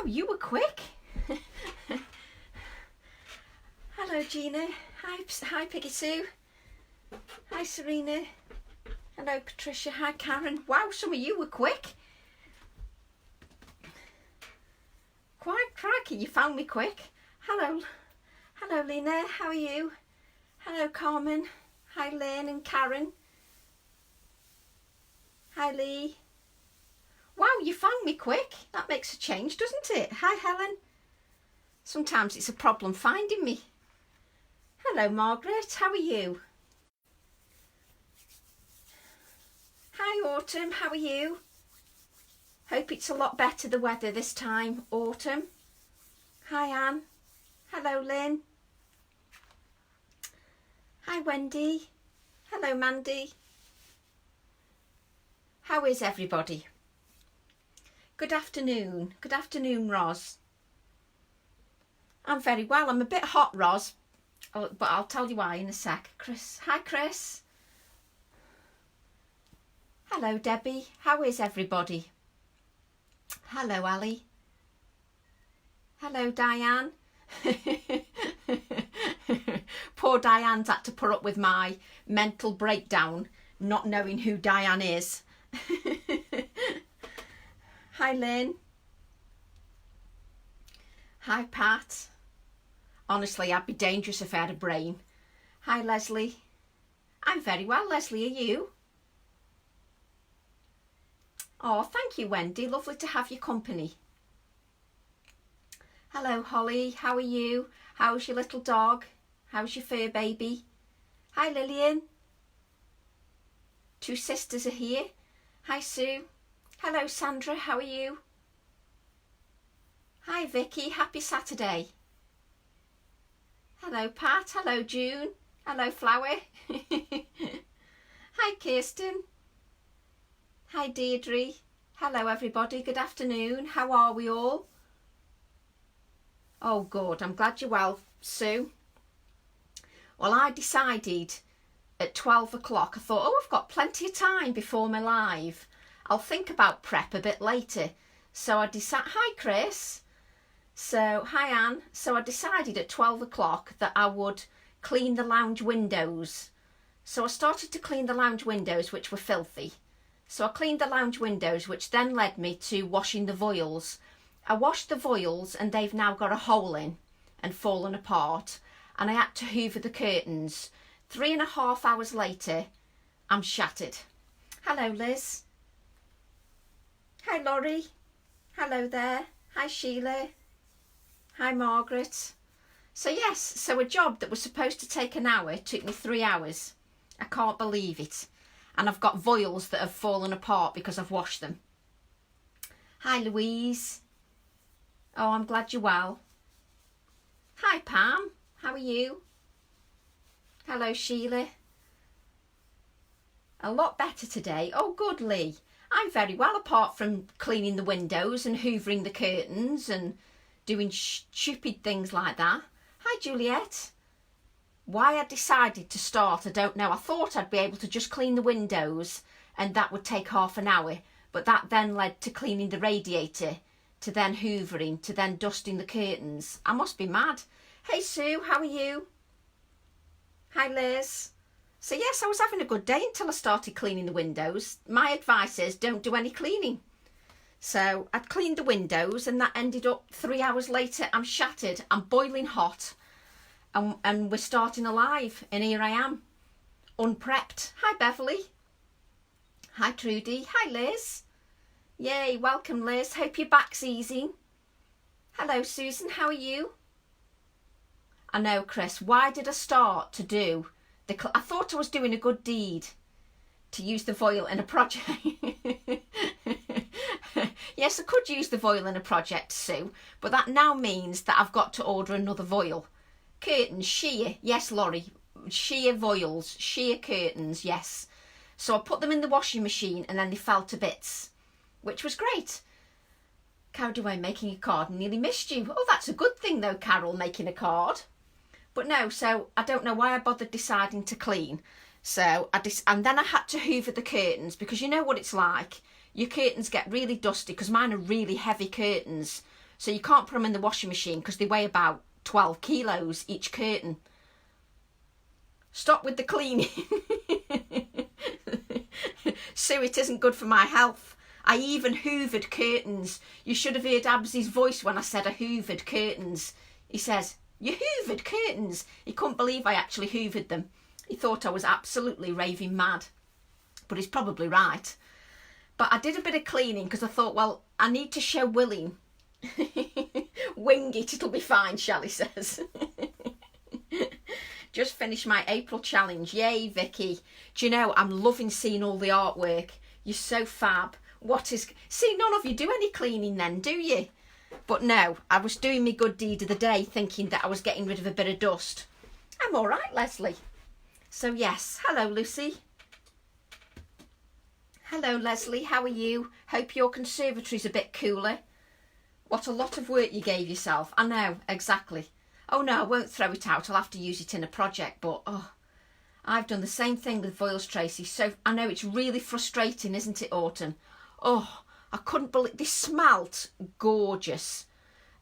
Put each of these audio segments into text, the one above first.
you were quick. Hello, Gina. Hi, Piggy Sue. Hi, Serena. Hello, Patricia. Hi, Karen. Wow, some of you were quick. Quite crikey, you found me quick. Hello, Lena. How are you? Hello, Carmen. Hi, Lynn and Karen. Hi, Lee. Wow, you found me quick. That makes a change, doesn't it? Hi, Helen. Sometimes it's a problem finding me. Hello, Margaret. How are you? Hi, Autumn. How are you? Hope it's a lot better, the weather this time, Autumn. Hi, Anne. Hello, Lynn. Hi, Wendy. Hello, Mandy. How is everybody? Good afternoon. Good afternoon, Roz. I'm very well. I'm a bit hot, Roz, but I'll tell you why in a sec. Chris. Hi, Chris. Hello, Debbie. How is everybody? Hello, Ali. Hello, Diane. Poor Diane's had to put up with my mental breakdown, not knowing who Diane is. Hi, Lynn. Hi, Pat. Honestly, I'd be dangerous if I had a brain. Hi, Leslie. I'm very well, Leslie. Are you? Oh, thank you, Wendy. Lovely to have your company. Hello, Holly. How are you? How's your little dog? How's your fur baby? Hi, Lillian. Two sisters are here. Hi, Sue. Hello, Sandra. How are you? Hi, Vicky. Happy Saturday. Hello, Pat. Hello, June. Hello, Flower. Hi, Kirsten. Hi, Deirdre. Hello, everybody. Good afternoon. How are we all? Oh, good. I'm glad you're well, Sue. Well, I decided at 12 o'clock, I thought, oh, I've got plenty of time before my live. I'll think about prep a bit later. So I decided, hi, Chris. So, hi, Anne. So I decided at 12 o'clock that I would clean the lounge windows. So I started to clean the lounge windows, which were filthy. So I cleaned the lounge windows, which then led me to washing the voiles. I washed the voiles and they've now got a hole in and fallen apart. And I had to hoover the curtains. 3.5 hours later, I'm shattered. Hello, Liz. Hi, Laurie. Hello there. Hi, Sheila. Hi, Margaret. So yes, so a job that was supposed to take an hour took me 3 hours. I can't believe it. And I've got voiles that have fallen apart because I've washed them. Hi, Louise. Oh, I'm glad you're well. Hi, Pam. How are you? Hello, Sheila. A lot better today. Oh, good, Lee. I'm very well, apart from cleaning the windows and hoovering the curtains and doing stupid things like that. Hi, Juliet. Why I decided to start, I don't know. I thought I'd be able to just clean the windows and that would take half an hour. But that then led to cleaning the radiator, to then hoovering, to then dusting the curtains. I must be mad. Hey, Sue, how are you? Hi, Liz. So yes, I was having a good day until I started cleaning the windows. My advice is don't do any cleaning. So I'd cleaned the windows and that ended up 3 hours later. I'm shattered. I'm boiling hot. And we're starting alive. And here I am, unprepped. Hi, Beverly. Hi, Trudy. Hi, Liz. Yay, welcome, Liz. Hope your back's easy. Hello, Susan. How are you? I know, Chris. Why did I start to do I thought I was doing a good deed to use the voile in a project. Yes, I could use the voile in a project, Sue, but that now means that I've got to order another voile. Curtains, sheer, yes, Laurie, sheer voiles, sheer curtains, yes. So I put them in the washing machine and then they fell to bits, which was great. Carol away making a card and nearly missed you. Oh, that's a good thing though, Carol, making a card. But no, so I don't know why I bothered deciding to clean. So and then I had to hoover the curtains because you know what it's like. Your curtains get really dusty because mine are really heavy curtains. So you can't put them in the washing machine because they weigh about 12 kilos each curtain. Stop with the cleaning. Sue, it isn't good for my health. I even hoovered curtains. You should have heard Absy's voice when I said I hoovered curtains. He says, you hoovered curtains? He couldn't believe I actually hoovered them. He thought I was absolutely raving mad. But he's probably right. But I did a bit of cleaning because I thought, well, I need to show William. Wing it, it'll be fine, Shelley says. Just finished my April challenge. Yay, Vicky. Do you know, I'm loving seeing all the artwork. You're so fab. See, none of you do any cleaning then, do you? But no, I was doing my good deed of the day thinking that I was getting rid of a bit of dust. I'm all right, Leslie. So yes, hello, Lucy. Hello, Leslie. How are you? Hope your conservatory's a bit cooler. What a lot of work you gave yourself. I know, exactly. Oh no, I won't throw it out. I'll have to use it in a project, but I've done the same thing with foils, Tracy. So I know it's really frustrating, isn't it, Autumn? Oh, I couldn't believe, they smelt gorgeous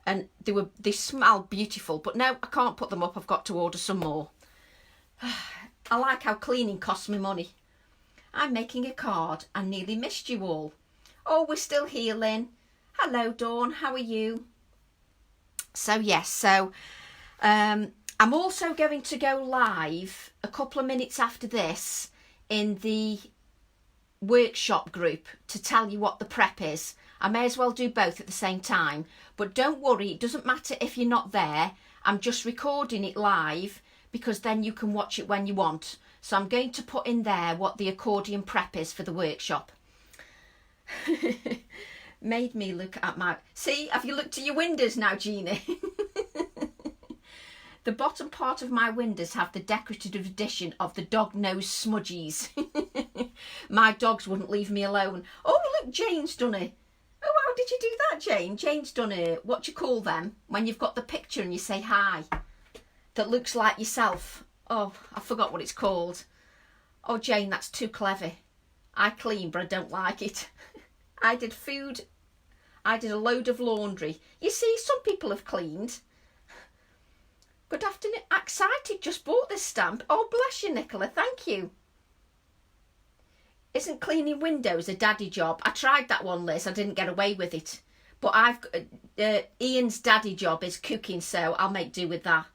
and they smell beautiful, but no, I can't put them up. I've got to order some more. I like how cleaning costs me money. I'm making a card. I nearly missed you all. Oh, we're still here, Lynn. Hello, Dawn. How are you? So yes, I'm also going to go live a couple of minutes after this in the workshop group to tell you what the prep is. I may as well do both at the same time, but don't worry, it doesn't matter if you're not there. I'm just recording it live because then you can watch it when you want. So I'm going to put in there what the accordion prep is for the workshop. Made me look at my... See, have you looked at your windows now, Jeannie? The bottom part of my windows have the decorative addition of the dog nose smudgies. My dogs wouldn't leave me alone. Oh, look, Jane's done it. Oh, how did you do that, Jane? Jane's done it. What do you call them? When you've got the picture and you say hi. That looks like yourself. Oh, I forgot what it's called. Oh, Jane, that's too clever. I clean, but I don't like it. I did food. I did a load of laundry. You see, some people have cleaned. Good afternoon. Excited, just bought this stamp. Oh, bless you, Nicola. Thank you. Isn't cleaning windows a daddy job? I tried that one, Liz. I didn't get away with it. But Ian's daddy job is cooking, so I'll make do with that.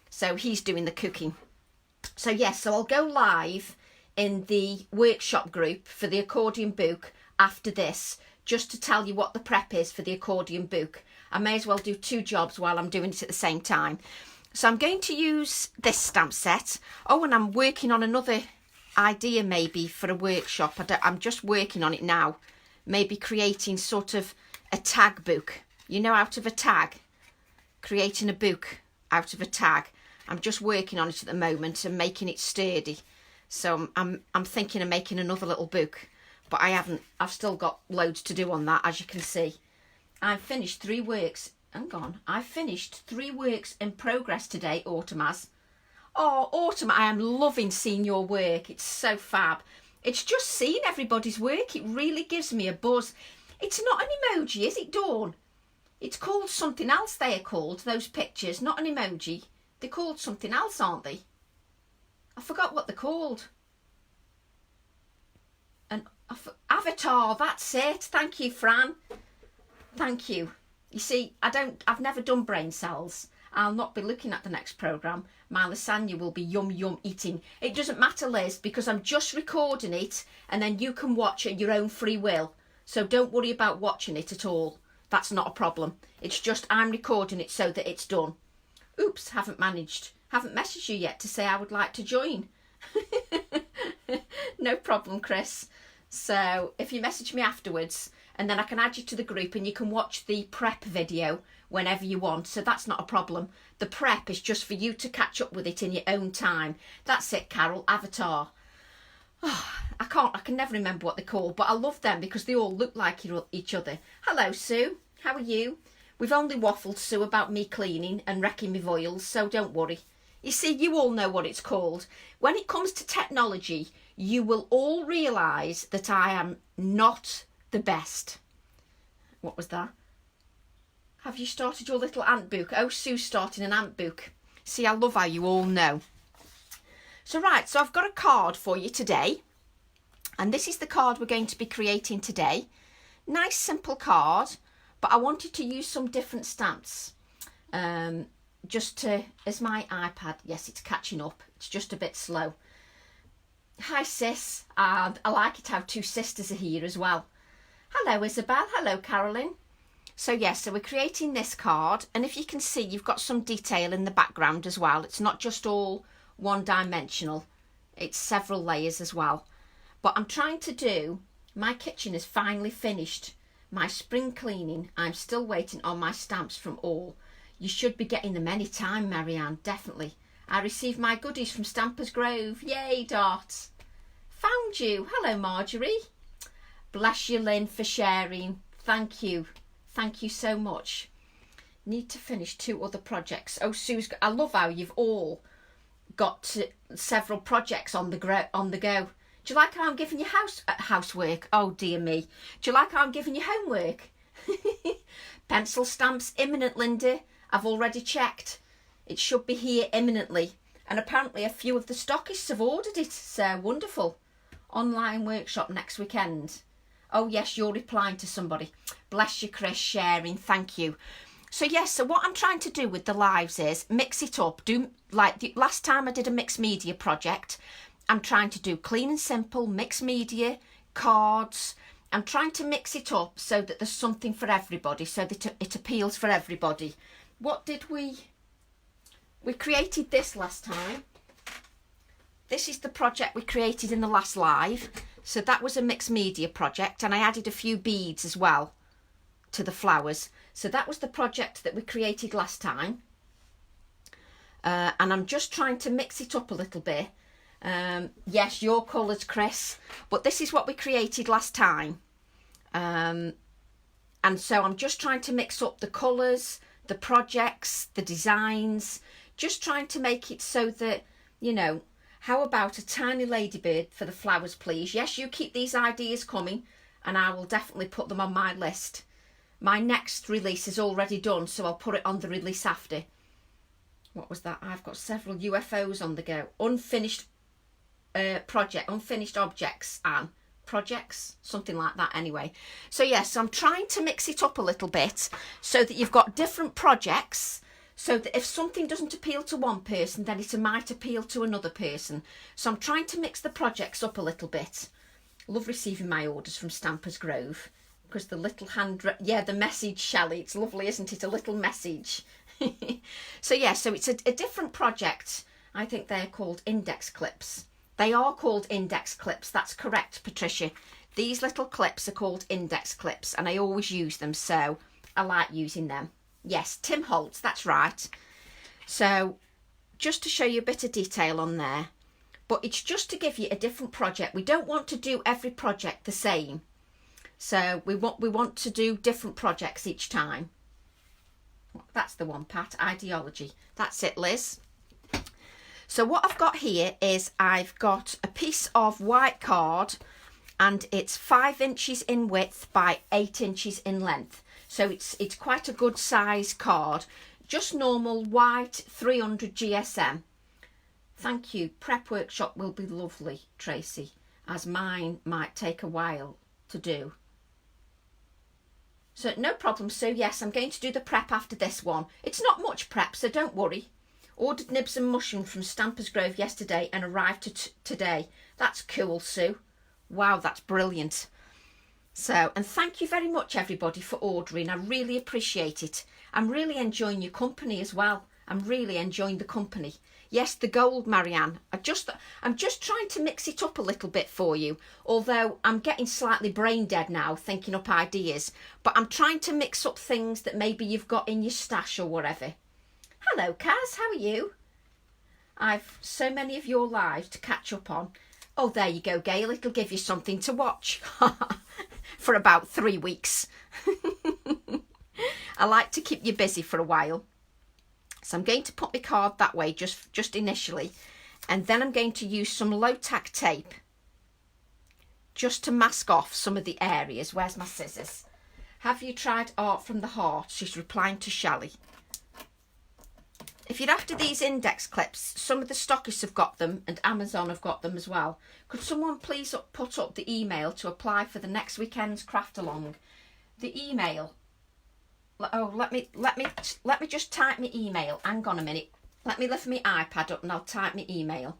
So he's doing the cooking. So yes, so I'll go live in the workshop group for the accordion book after this, just to tell you what the prep is for the accordion book. I may as well do two jobs while I'm doing it at the same time. So I'm going to use this stamp set. Oh, and I'm working on another idea maybe for a workshop. I'm just working on it now. Maybe creating sort of a tag book. You know, out of a tag. Creating a book out of a tag. I'm just working on it at the moment and making it sturdy. So I'm thinking of making another little book. But I haven't. I've still got loads to do on that, as you can see. I've finished 3 works. Hang on. I finished 3 works in progress today, Autumn has. Oh, Autumn, I am loving seeing your work. It's so fab. It's just seeing everybody's work. It really gives me a buzz. It's not an emoji, is it, Dawn? It's called something else, they are called, those pictures. Not an emoji. They're called something else, aren't they? I forgot what they're called. An avatar, that's it. Thank you, Fran. Thank you. You see, I've never done brain cells. I'll not be looking at the next programme. My lasagna will be yum yum eating. It doesn't matter, Liz, because I'm just recording it and then you can watch at your own free will. So don't worry about watching it at all. That's not a problem. It's just I'm recording it so that it's done. Oops, haven't messaged you yet to say I would like to join. No problem, Chris. So if you message me afterwards, and then I can add you to the group and you can watch the prep video whenever you want. So that's not a problem. The prep is just for you to catch up with it in your own time. That's it, Carol. Avatar. Oh, I can never remember what they're called, but I love them because they all look like each other. Hello, Sue. How are you? We've only waffled, Sue, about me cleaning and wrecking my voiles, so don't worry. You see, you all know what it's called. When it comes to technology, you will all realise that I am not the best. What was that? Have you started your little ant book? Oh, Sue's starting an ant book. See, I love how you all know. So right, so I've got a card for you today. And this is the card we're going to be creating today. Nice, simple card. But I wanted to use some different stamps. Just to, as my iPad, yes, it's catching up. It's just a bit slow. Hi, sis. And I like it how two sisters are here as well. Hello, Isabel. Hello, Carolyn. So yes, so we're creating this card, and if you can see, you've got some detail in the background as well. It's not just all one-dimensional, it's several layers as well. But I'm trying to do, my kitchen is finally finished. My spring cleaning, I'm still waiting on my stamps from all. You should be getting them any time, Marianne, definitely. I received my goodies from Stampers Grove. Yay, Dart. Found you. Hello, Marjorie. Bless you, Lynn, for sharing. Thank you. Thank you so much. Need to finish 2 other projects. Oh, Sue's, I love how you've all got several projects on the go. Do you like how I'm giving you housework? Oh, dear me. Do you like how I'm giving you homework? Pencil stamps imminent, Linda. I've already checked. It should be here imminently. And apparently a few of the stockists have ordered it. So wonderful. Online workshop next weekend. Oh, yes, you're replying to somebody. Bless you, Chris, sharing. Thank you. So, yes, so what I'm trying to do with the lives is mix it up. Do like the last time I did a mixed media project. I'm trying to do clean and simple, mixed media, cards. I'm trying to mix it up so that there's something for everybody, so that it appeals for everybody. What did we created this last time. This is the project we created in the last live. So that was a mixed media project, and I added a few beads as well to the flowers. So that was the project that we created last time. And I'm just trying to mix it up a little bit. Yes, your colours, Chris. But this is what we created last time. And so I'm just trying to mix up the colours, the projects, the designs. Just trying to make it so that, you know, how about a tiny ladybird for the flowers, please? Yes, you keep these ideas coming, and I will definitely put them on my list. My next release is already done, so I'll put it on the release after. What was that? I've got several UFOs on the go. Unfinished unfinished objects and projects, something like that anyway. So yes, I'm trying to mix it up a little bit so that you've got different projects, so that if something doesn't appeal to one person, then it might appeal to another person. So I'm trying to mix the projects up a little bit. Love receiving my orders from Stampers Grove, because the little the message, Shelley, it's lovely, isn't it? A little message. So yeah, so it's a different project. I think they're called index clips. They are called index clips, that's correct, Patricia. These little clips are called index clips, and I always use them, so I like using them. Yes, Tim Holtz, that's right. So just to show you a bit of detail on there, but it's just to give you a different project. We don't want to do every project the same. So we want to do different projects each time. That's the one, Pat, ideology. That's it, Liz. So what I've got here is I've got a piece of white card, and it's 5 inches in width by 8 inches in length. So it's quite a good size card. Just normal white 300 GSM. Thank you. Prep workshop will be lovely, Tracy, as mine might take a while to do. So no problem, Sue. Yes, I'm going to do the prep after this one. It's not much prep, so don't worry. Ordered nibs and mushroom from Stampers Grove yesterday and arrived today. That's cool, Sue. Wow, that's brilliant. So, and thank you very much, everybody, for ordering. I really appreciate it. I'm really enjoying your company as well. I'm really enjoying the company. Yes, the gold, Marianne. I'm just trying to mix it up a little bit for you. Although I'm getting slightly brain dead now, thinking up ideas. But I'm trying to mix up things that maybe you've got in your stash or whatever. Hello, Kaz. How are you? I've so many of your lives to catch up on. Oh, there you go, Gail. It'll give you something to watch. For about 3 weeks. I like to keep you busy for a while. So I'm going to put my card that way just initially, and then I'm going to use some low tack tape just to mask off some of the areas. Where's my scissors? Have you tried Art from the Heart? She's replying to Shelley. If you're after these index clips, some of the stockists have got them and Amazon have got them as well. Could someone please put up the email to apply for the next weekend's craft along? The email. Oh, let me just type my email. Hang on a minute. Let me lift my iPad up and I'll type my email.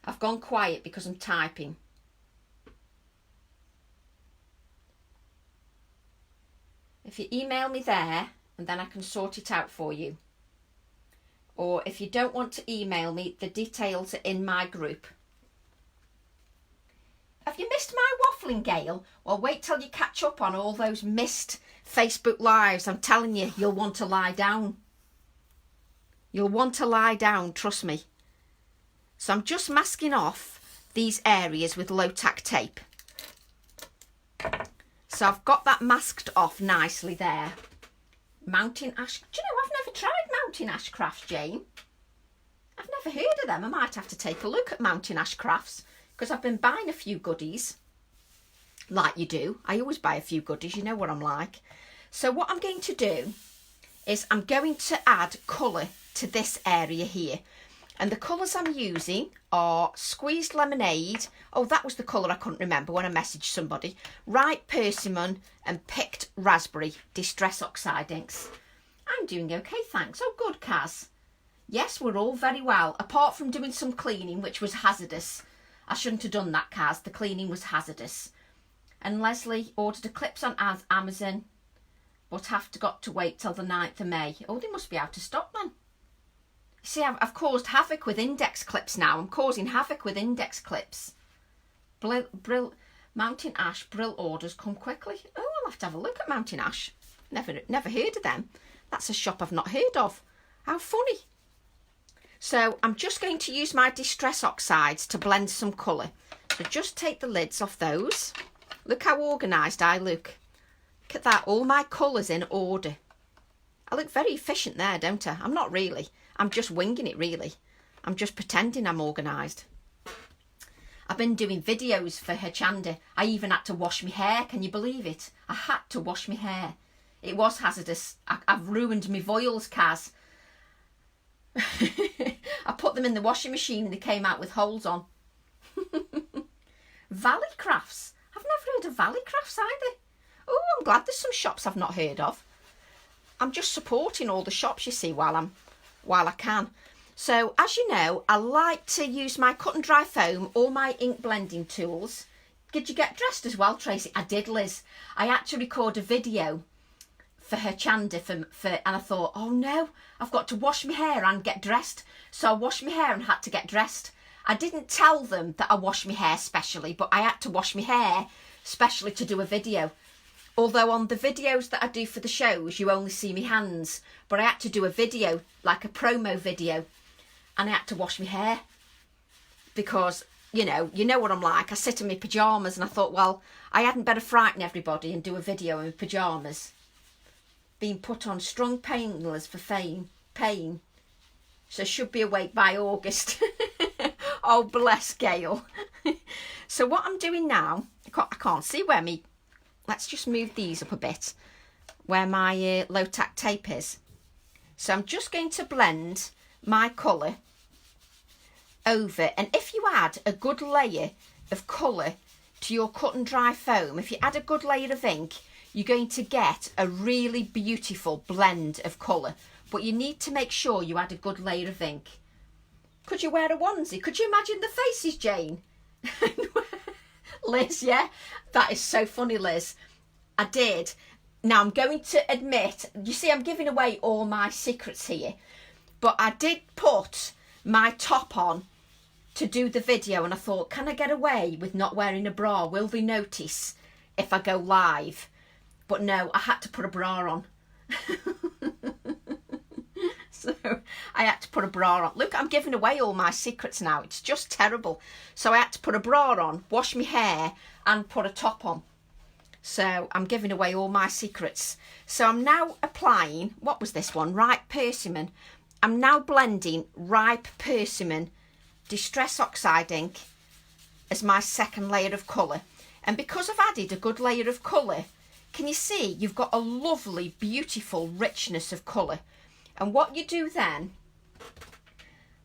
I've gone quiet because I'm typing. If you email me there, and then I can sort it out for you. Or if you don't want to email me, the details are in my group. Have you missed my waffling, Gail? Well, wait till you catch up on all those missed Facebook Lives. I'm telling you, you'll want to lie down. You'll want to lie down, trust me. So I'm just masking off these areas with low-tack tape. So I've got that masked off nicely there. Mountain ash. Do you know, I've never tried mountain ash crafts, Jane. I've never heard of them. I might have to take a look at mountain ash crafts because I've been buying a few goodies. Like you do. I always buy a few goodies. You know what I'm like. So what I'm going to do is I'm going to add colour to this area here. And the colours I'm using are Squeezed Lemonade. Oh, that was the colour I couldn't remember when I messaged somebody. Ripe Persimmon and Picked Raspberry Distress Oxide inks. I'm doing okay, thanks. Oh, good, Kaz. Yes, we're all very well, apart from doing some cleaning, which was hazardous. I shouldn't have done that, Kaz. The cleaning was hazardous. And Leslie ordered eclipse on Amazon, but got to wait till the 9th of May. Oh, they must be out of stock then. See, I've caused havoc with index clips now. I'm causing havoc with index clips. Mountain Ash Brill orders come quickly. Oh, I'll have to have a look at Mountain Ash. Never heard of them. That's a shop I've not heard of. How funny. So I'm just going to use my Distress Oxides to blend some colour. So just take the lids off those. Look how organised I look. Look at that, all my colours in order. I look very efficient there, don't I? I'm not really. I'm just winging it, really. I'm just pretending I'm organised. I've been doing videos for her Chanda. I even had to wash my hair. Can you believe it? I had to wash my hair. It was hazardous. I've ruined my voiles, Kaz. I put them in the washing machine and they came out with holes on. Valley Crafts. I've never heard of Valley Crafts either. Oh, I'm glad there's some shops I've not heard of. I'm just supporting all the shops, you see, while I can. So, as you know, I like to use my cut and dry foam, all my ink blending tools. Did you get dressed as well, Tracy? I did, Liz. I had to record a video for her Chanda and I thought, oh no, I've got to wash my hair and get dressed. So I washed my hair and had to get dressed. I didn't tell them that I washed my hair specially, but I had to wash my hair specially to do a video. Although on the videos that I do for the shows, you only see me hands. But I had to do a video, like a promo video. And I had to wash my hair. Because, you know what I'm like. I sit in my pyjamas and I thought, well, I hadn't better frighten everybody and do a video in my pyjamas. Being put on strong painkillers for pain. So should be awake by August. Oh, bless Gail. So what I'm doing now, I can't see where me... Let's just move these up a bit, where my low-tack tape is. So I'm just going to blend my colour over. And if you add a good layer of colour to your cut and dry foam, if you add a good layer of ink, you're going to get a really beautiful blend of colour. But you need to make sure you add a good layer of ink. Could you wear a onesie? Could you imagine the faces, Jane? Liz, yeah? That is so funny, Liz. I did. Now, I'm going to admit, you see, I'm giving away all my secrets here. But I did put my top on to do the video and I thought, can I get away with not wearing a bra? Will they notice if I go live? But no, I had to put a bra on. So I had to put a bra on. Look, I'm giving away all my secrets now. It's just terrible. So I had to put a bra on, wash my hair and put a top on. So I'm giving away all my secrets. So I'm now applying, what was this one? Ripe Persimmon. I'm now blending Ripe Persimmon Distress Oxide ink as my second layer of colour. And because I've added a good layer of colour can you see you've got a lovely, beautiful richness of colour? And what you do then,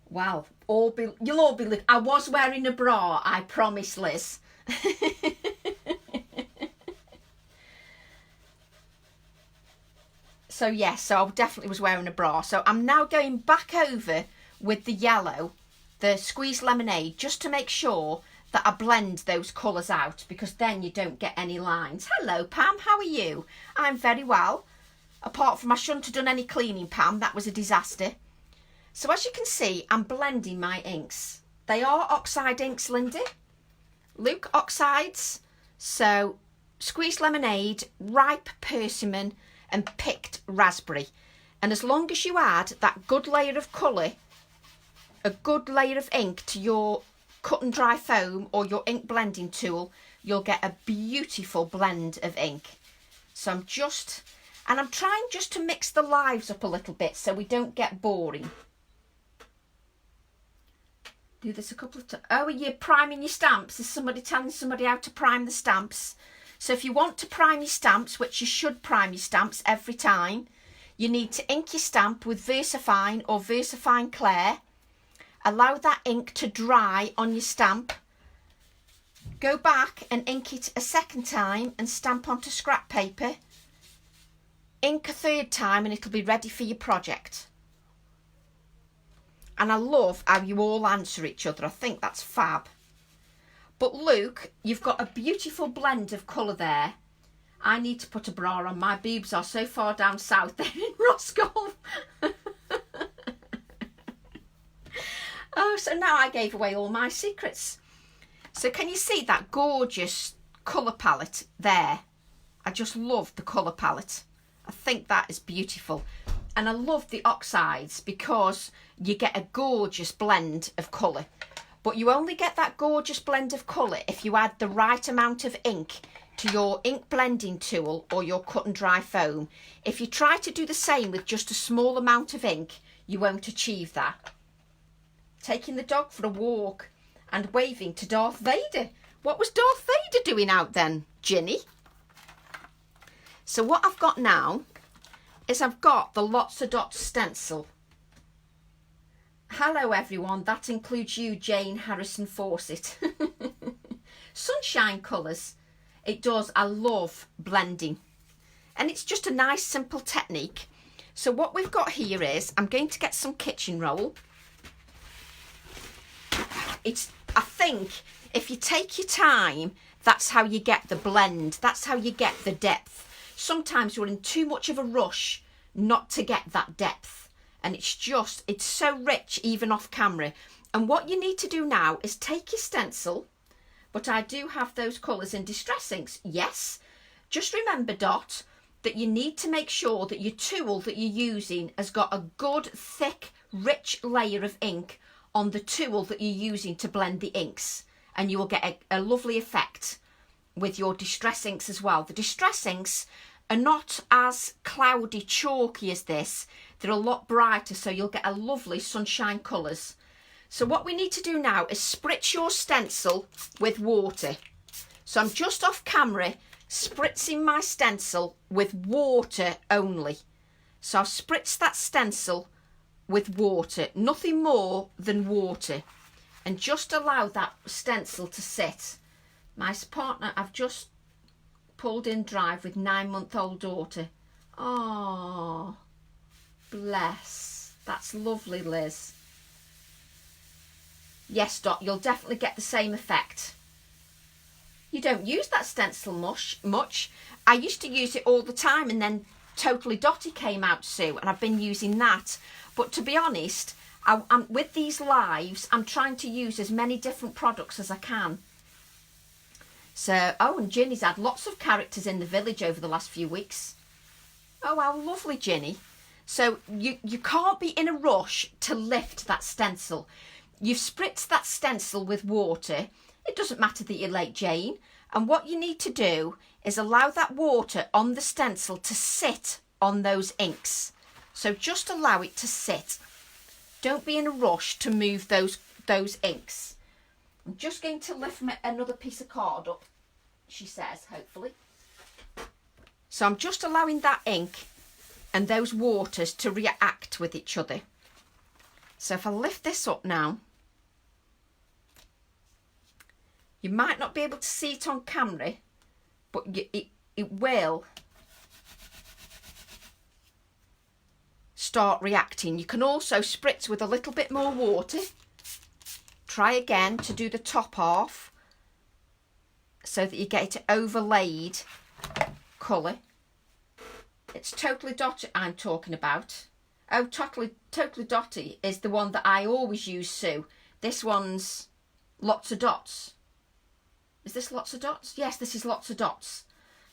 well, you'll all be, I was wearing a bra, I promise, Liz. So yes, so I definitely was wearing a bra. So I'm now going back over with the yellow, the squeezed lemonade, just to make sure that I blend those colours out, because then you don't get any lines. Hello Pam, how are you? I'm very well. Apart from I shouldn't have done any cleaning, Pam, that was a disaster. So as you can see, I'm blending my inks. They are Oxide inks, Lindy. Luke Oxides. So squeezed lemonade, ripe persimmon and picked raspberry. And as long as you add that good layer of colour, a good layer of ink to your cut and dry foam or your ink blending tool, you'll get a beautiful blend of ink. So I'm trying just to mix the lives up a little bit so we don't get boring. Do this a couple of times. Oh, are you priming your stamps? Is somebody telling somebody how to prime the stamps? So if you want to prime your stamps, which you should prime your stamps every time, you need to ink your stamp with VersaFine or VersaFine Clair. Allow that ink to dry on your stamp. Go back and ink it a second time and stamp onto scrap paper. Ink a third time and it'll be ready for your project. And I love how you all answer each other. I think that's fab. But Luke, you've got a beautiful blend of colour there. I need to put a bra on. My boobs are so far down south, they're in Roscoe. Oh, so now I gave away all my secrets. So can you see that gorgeous colour palette there? I just love the colour palette. I think that is beautiful. And I love the oxides because you get a gorgeous blend of colour. But you only get that gorgeous blend of colour if you add the right amount of ink to your ink blending tool or your cut and dry foam. If you try to do the same with just a small amount of ink, you won't achieve that. Taking the dog for a walk and waving to Darth Vader. What was Darth Vader doing out then, Ginny? So what I've got now is I've got the Lots of Dots stencil. Hello everyone, that includes you, Jane Harrison Fawcett. Sunshine colours. It does, I love blending. And it's just a nice simple technique. So what we've got here is, I'm going to get some kitchen roll. I think if you take your time, that's how you get the blend. That's how you get the depth. Sometimes you're in too much of a rush not to get that depth. And it's so rich even off camera. And what you need to do now is take your stencil, but I do have those colours in Distress Inks, yes. Just remember, Dot, that you need to make sure that your tool that you're using has got a good, thick, rich layer of ink on the tool that you're using to blend the inks. And you will get a lovely effect with your Distress Inks as well. The Distress Inks are not as cloudy, chalky as this. They're a lot brighter, so you'll get a lovely sunshine colours. So what we need to do now is spritz your stencil with water. So I'm just off camera spritzing my stencil with water only. So I'll spritz that stencil with water, nothing more than water. And just allow that stencil to sit. My partner, I've just pulled in drive with 9-month-old daughter. Oh, bless. That's lovely, Liz. Yes, Dot, you'll definitely get the same effect. You don't use that stencil much. I used to use it all the time, and then Totally Dotty came out, Sue, and I've been using that. But to be honest, I'm with these lives, I'm trying to use as many different products as I can. So, oh, and Ginny's had lots of characters in the village over the last few weeks. Oh, how lovely, Ginny. So you can't be in a rush to lift that stencil. You've spritzed that stencil with water. It doesn't matter that you're late, Jane. And what you need to do is allow that water on the stencil to sit on those inks. So just allow it to sit. Don't be in a rush to move those inks. I'm just going to lift another piece of card up, she says, hopefully. So I'm just allowing that ink and those waters to react with each other. So if I lift this up now, you might not be able to see it on camera, but it will start reacting. You can also spritz with a little bit more water. Try again to do the top half so that you get it overlaid colour. It's Totally Dotty I'm talking about. Oh, Totally Dotty is the one that I always use, Sue. This one's Lots of Dots. Is this Lots of Dots? Yes, this is Lots of Dots.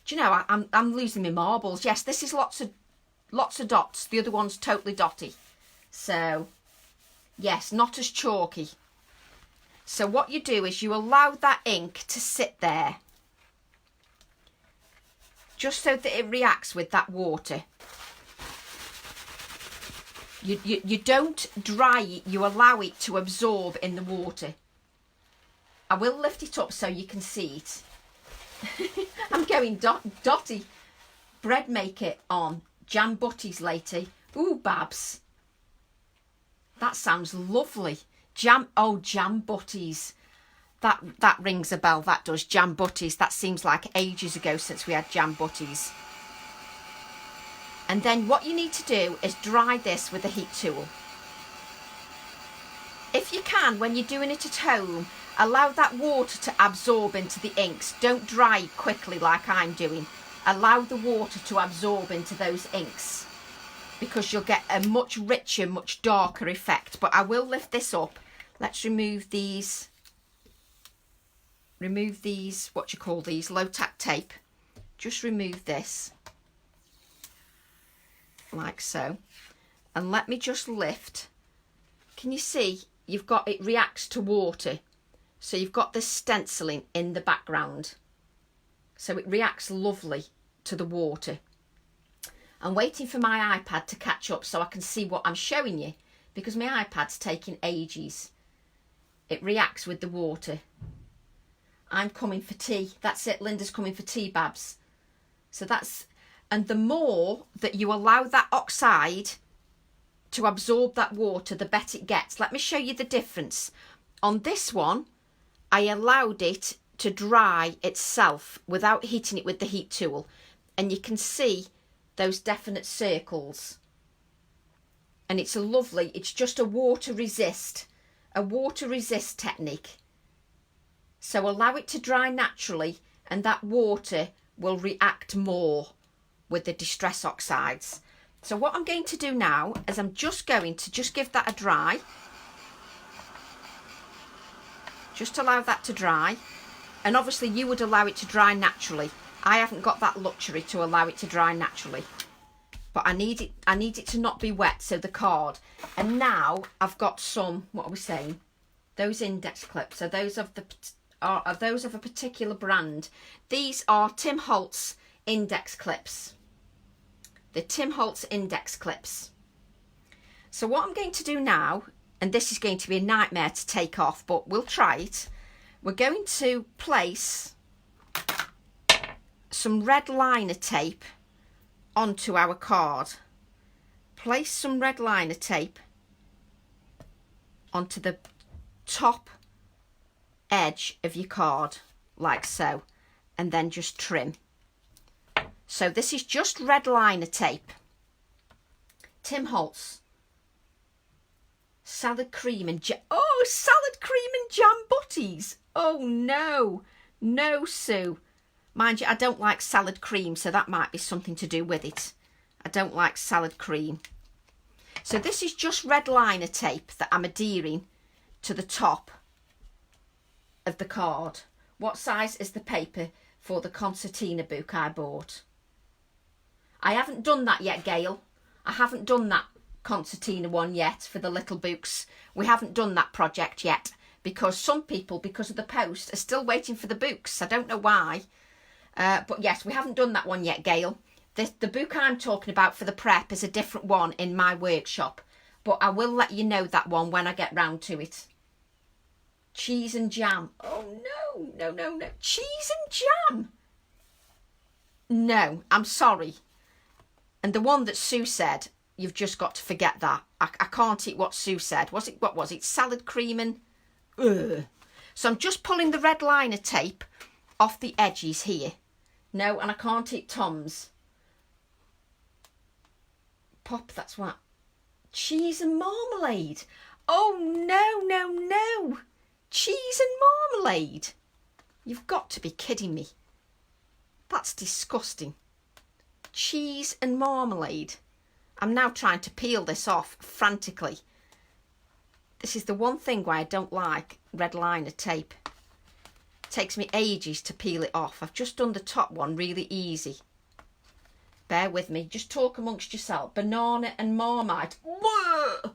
Do you know, I'm losing my marbles. Yes, this is Lots of Dots. The other one's Totally Dotty. So, yes, not as chalky. So what you do is you allow that ink to sit there, just so that it reacts with that water. You don't dry it, you allow it to absorb in the water. I will lift it up so you can see it. I'm going dotty bread maker on jam butties lately. Ooh, Babs. That sounds lovely. Jam butties. That rings a bell, that does. Jam butties. That seems like ages ago since we had jam butties. And then what you need to do is dry this with a heat tool. If you can, when you're doing it at home, allow that water to absorb into the inks. Don't dry it quickly like I'm doing. Allow the water to absorb into those inks, because you'll get a much richer, much darker effect. But I will lift this up. Let's remove these, what you call these, low tack tape. Just remove this, like so. And let me just lift. Can you see, you've got, it reacts to water. So you've got this stenciling in the background. So it reacts lovely to the water. I'm waiting for my iPad to catch up so I can see what I'm showing you, because my iPad's taking ages. It reacts with the water. I'm coming for tea. That's it. Linda's coming for tea, Babs. So that's, and the more that you allow that oxide to absorb that water, the better it gets. Let me show you the difference. On this one, I allowed it to dry itself without heating it with the heat tool. And you can see those definite circles. And it's a lovely, it's just a water resist technique. So allow it to dry naturally, and that water will react more with the Distress Oxides. So what I'm going to do now is I'm just going to give that a dry. Just allow that to dry. And obviously you would allow it to dry naturally. I haven't got that luxury to allow it to dry naturally. But I need it to not be wet, so the card. And now I've got some, what are we saying? Those index clips. So those of those of a particular brand. These are Tim Holtz index clips. The Tim Holtz index clips. So what I'm going to do now, and this is going to be a nightmare to take off, but we'll try it. We're going to place some red liner tape onto our card. Place some red liner tape onto the top edge of your card, like so, and then just trim. So this is just red liner tape. Tim Holtz. Salad cream and jam. Oh, salad cream and jam butties. Oh no, no, Sue. Mind you, I don't like salad cream, so that might be something to do with it. I don't like salad cream. So this is just red liner tape that I'm adhering to the top of the card. What size is the paper for the concertina book I bought? I haven't done that yet, Gail. I haven't done that concertina one yet for the little books. We haven't done that project yet because some people, because of the post, are still waiting for the books. I don't know why. But yes, we haven't done that one yet, Gail. The book I'm talking about for the prep is a different one in my workshop. But I will let you know that one when I get round to it. Cheese and jam. Oh no, no, no, no. Cheese and jam. No, I'm sorry. And the one that Sue said, you've just got to forget that. I can't eat what Sue said. What was it? Salad cream and... Ugh. So I'm just pulling the red liner tape off the edges here. No, and I can't eat Tom's. Pop, that's what. Cheese and marmalade. Oh, no, no, no. Cheese and marmalade. You've got to be kidding me. That's disgusting. Cheese and marmalade. I'm now trying to peel this off frantically. This is the one thing why I don't like red liner tape. It takes me ages to peel it off. I've just done the top one really easy. Bear with me. Just talk amongst yourself. Banana and Marmite. Whoa!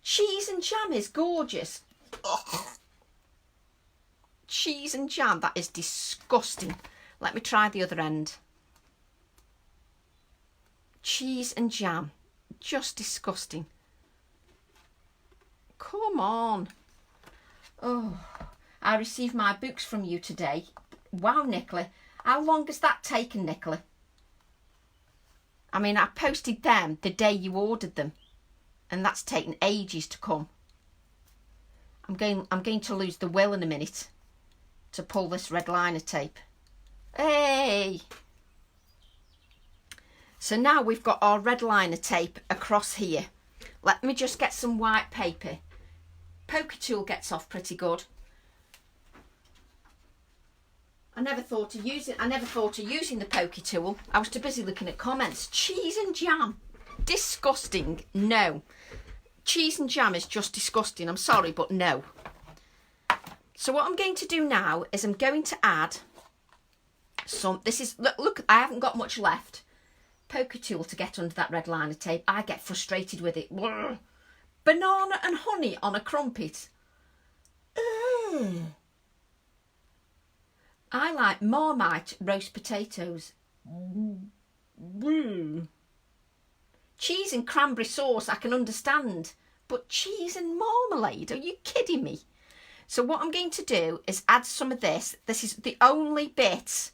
Cheese and jam is gorgeous. Ugh. Cheese and jam, that is disgusting. Let me try the other end. Cheese and jam, just disgusting. Come on. Oh, I received my books from you today. Wow, Nicola. How long has that taken, Nicola? I mean, I posted them the day you ordered them, and that's taken ages to come. I'm going to lose the will in a minute to pull this red liner tape. Hey! So now we've got our red liner tape across here. Let me just get some white paper. Poker tool gets off pretty good. I never thought of using the poker tool. I was too busy looking at comments. Cheese and jam. Disgusting. No. Cheese and jam is just disgusting. I'm sorry, but no. So what I'm going to do now is I'm going to add some... This is... Look, I haven't got much left. Poker tool to get under that red liner tape. I get frustrated with it. Brr. Banana and honey on a crumpet. Ugh. I like Marmite roast potatoes. Cheese and cranberry sauce I can understand, but cheese and marmalade, are you kidding me? So what I'm going to do is add some of this. This is the only bit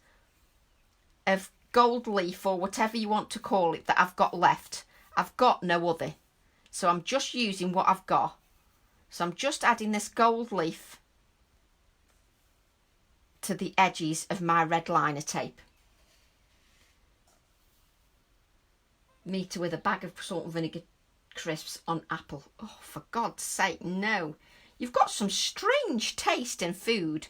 of gold leaf or whatever you want to call it that I've got left. I've got no other. So I'm just using what I've got. So I'm just adding this gold leaf to the edges of my red liner tape. Meter with a bag of salt and vinegar crisps on apple. Oh, for God's sake, no. You've got some strange taste in food.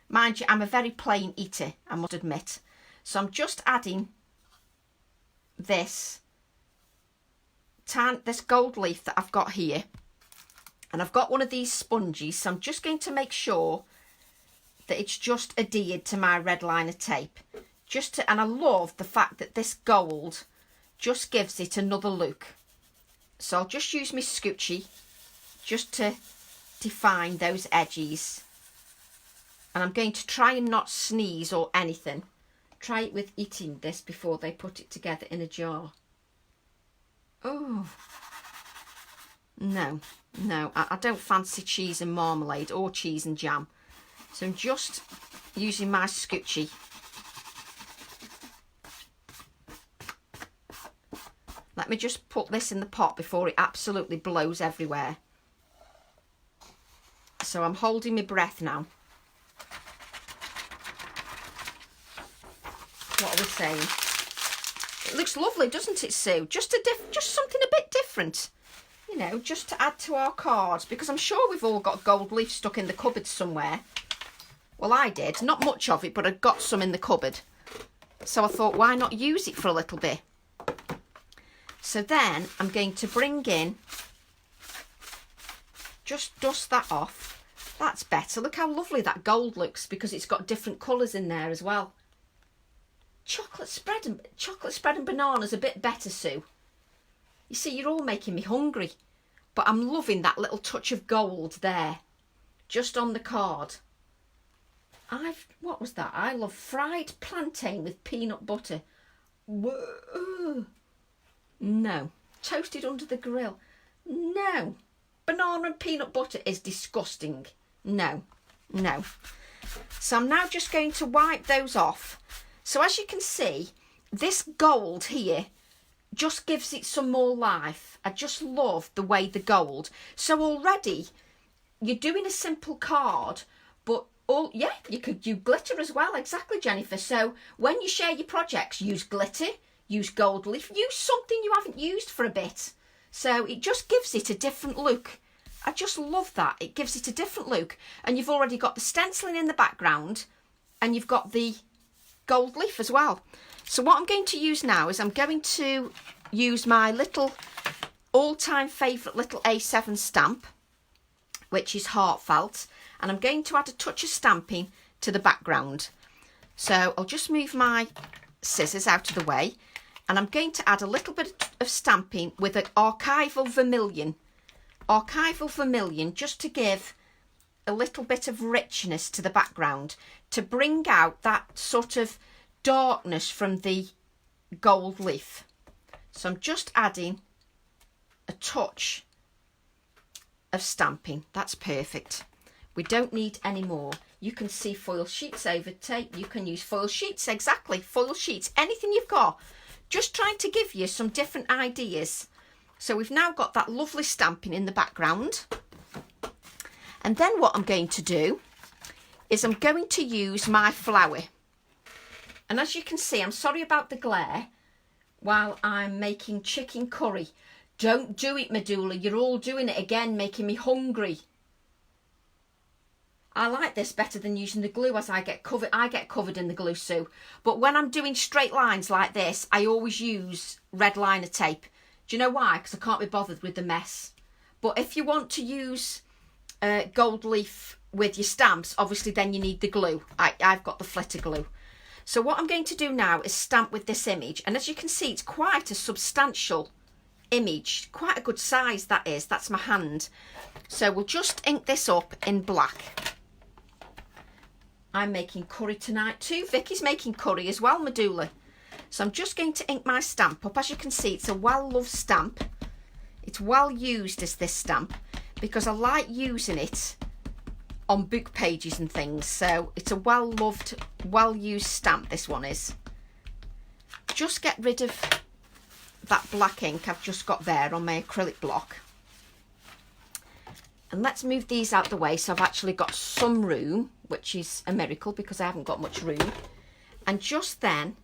Mind you, I'm a very plain eater, I must admit. So I'm just adding this gold leaf that I've got here. And I've got one of these sponges, so I'm just going to make sure that it's just adhered to my red liner tape. And I love the fact that this gold just gives it another look. So I'll just use my scoochie just to define those edges. And I'm going to try and not sneeze or anything. Try it with eating this before they put it together in a jar. Oh. No, I don't fancy cheese and marmalade or cheese and jam. So I'm just using my scoochie. Let me just put this in the pot before it absolutely blows everywhere. So I'm holding my breath now. What are we saying? It looks lovely, doesn't it, Sue? Just something a bit different. You know, just to add to our cards. Because I'm sure we've all got gold leaf stuck in the cupboard somewhere. Well, I did. Not much of it, but I got some in the cupboard. So I thought, why not use it for a little bit? So then I'm going to bring in, just dust that off. That's better. Look how lovely that gold looks because it's got different colours in there as well. Chocolate spread and bananas a bit better, Sue. You see, you're all making me hungry. But I'm loving that little touch of gold there, just on the card. What was that? I love fried plantain with peanut butter. Whoa. No. Toasted under the grill. No. Banana and peanut butter is disgusting. No. So I'm now just going to wipe those off. So as you can see, this gold here just gives it some more life. I just love the way the gold. So already you're doing a simple card, but you could do glitter as well. Exactly, Jennifer. So when you share your projects, use glitter, use gold leaf, use something you haven't used for a bit. So it just gives it a different look. I just love that. It gives it a different look. And you've already got the stenciling in the background and you've got the gold leaf as well. So what I'm going to use now is I'm going to use my little all-time favourite little A7 stamp, which is heartfelt, and I'm going to add a touch of stamping to the background. So I'll just move my scissors out of the way, and I'm going to add a little bit of stamping with an archival vermilion. Archival vermilion, just to give a little bit of richness to the background, to bring out that sort of darkness from the gold leaf. So I'm just adding a touch of stamping. That's perfect. We don't need any more. You can see foil sheets over tape. You can use foil sheets, exactly, foil sheets, anything you've got. Just trying to give you some different ideas. So we've now got that lovely stamping in the background. And then what I'm going to do is I'm going to use my flower. And as you can see, I'm sorry about the glare while I'm making chicken curry. Don't do it, Medulla. You're all doing it again, making me hungry. I like this better than using the glue as I get covered in the glue, Sue. But when I'm doing straight lines like this, I always use red liner tape. Do you know why? Because I can't be bothered with the mess. But if you want to use gold leaf with your stamps, obviously then you need the glue. I've got the flitter glue. So what I'm going to do now is stamp with this image. And as you can see, it's quite a substantial image. Quite a good size that is. That's my hand. So we'll just ink this up in black. I'm making curry tonight too. Vicky's making curry as well, Medulla. So I'm just going to ink my stamp up. As you can see, it's a well-loved stamp. It's well used as this stamp because I like using it on book pages and things. So it's a well-loved, well-used stamp, this one is. Just get rid of that black ink I've just got there on my acrylic block. And let's move these out the way so I've actually got some room, which is a miracle because I haven't got much room. And just then,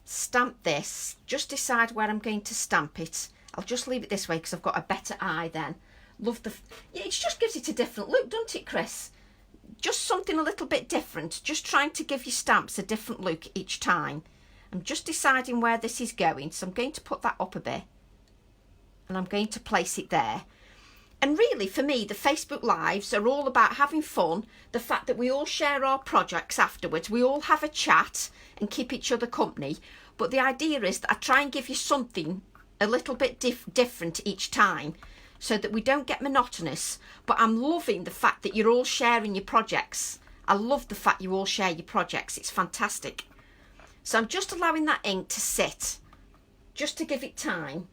stamp this. Just decide where I'm going to stamp it. I'll just leave it this way because I've got a better eye then. Love the... Yeah, it just gives it a different look, doesn't it, Chris? Just something a little bit different. Just trying to give your stamps a different look each time. I'm just deciding where this is going. So I'm going to put that up a bit. And I'm going to place it there. And really, for me, the Facebook Lives are all about having fun. The fact that we all share our projects afterwards. We all have a chat and keep each other company. But the idea is that I try and give you something a little bit different each time so that we don't get monotonous. But I'm loving the fact that you're all sharing your projects. I love the fact you all share your projects. It's fantastic. So I'm just allowing that ink to sit, just to give it time.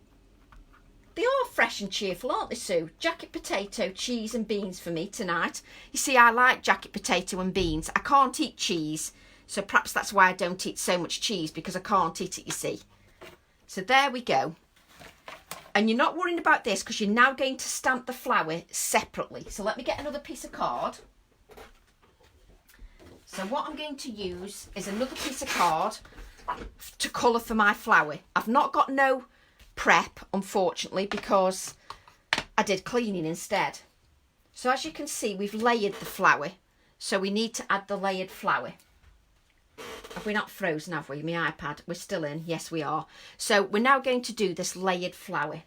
They are fresh and cheerful, aren't they, Sue? Jacket potato, cheese and beans for me tonight. You see, I like jacket potato and beans. I can't eat cheese, so perhaps that's why I don't eat so much cheese, because I can't eat it, you see. So there we go. And you're not worrying about this because you're now going to stamp the flower separately. So let me get another piece of card. So what I'm going to use is another piece of card to colour for my flower. I've not got no prep, unfortunately, because I did cleaning instead. So as you can see, we've layered the flower. So we need to add the layered flower. Have we not frozen, have we? My iPad, we're still in. Yes, we are. So we're now going to do this layered flower.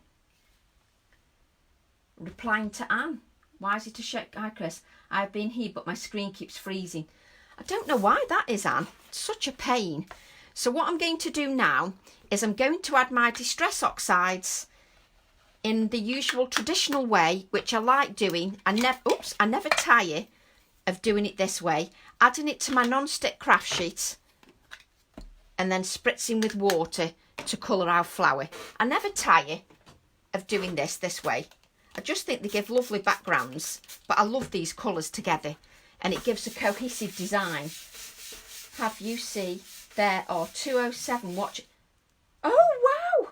Replying to Anne. Why is it a shake? Hi, Chris. I've been here, but my screen keeps freezing. I don't know why that is, Anne. It's such a pain. So what I'm going to do now is I'm going to add my Distress Oxides in the usual traditional way, which I like doing. I never tire of doing it this way. Adding it to my non-stick craft sheet and then spritzing with water to colour our flower. I never tire of doing this way. I just think they give lovely backgrounds, but I love these colours together and it gives a cohesive design. Have you see There are 207 watch. Oh, wow.